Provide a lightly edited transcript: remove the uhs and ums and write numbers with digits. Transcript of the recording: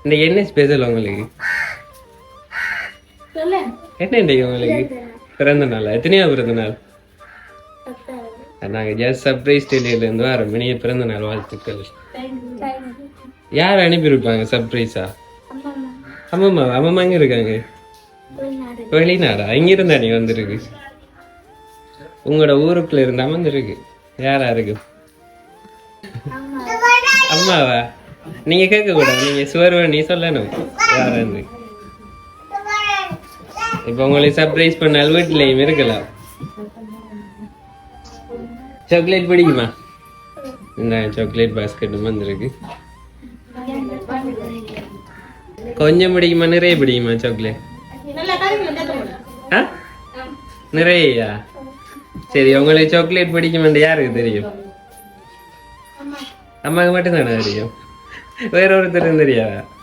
இந்த என்ன ஸ்பெஷல் உங்களுக்கு? என்ன இன்றைக்கு உங்களுக்கு பிறந்த நாள்? எத்தனையா பிறந்த நாள்? நாங்கள் ஜஸ்ட் சர்ப்ரைஸ் டெல்லியிலேருந்து வரோம். இனிய பிறந்த நாள் வாழ்த்துக்கள். யார் அனுப்பியிருப்பாங்க சர்ப்ரைஸா? அம்மம்மா. அம்மம்மா எங்கே இருக்காங்க? வெளிநாடா? இங்கிருந்தா நீ வந்துருக்கு? உங்களோட ஊருக்குள்ள இருந்தாம வந்துருக்கு. யாரா இருக்கு? அம்மாவா? நீங்க கேட்க கூடாது, நீங்க சுவர்வ நீ சொல்லணும் யாரான்னு. இப்ப உங்களுக்கு சர்ப்ரைஸ் பண்ணால் வீட்டுலயும் இருக்கலாம். சாக்லேட் பிடிக்குமா? இந்த சாக்லேட் பாஸ்கெட்டும் வந்துருக்கு. கொஞ்சம் பிடிக்குமா நிறைய பிடிக்குமா சாக்லேட்? நிறையா? சரி, உங்களுக்கு சாக்லேட் பிடிக்குமென்று யாருக்கு தெரியும்? அம்மாவுக்கு மட்டும் தானே தெரியும், வேற ஒருத்தரும் தெரியாதா?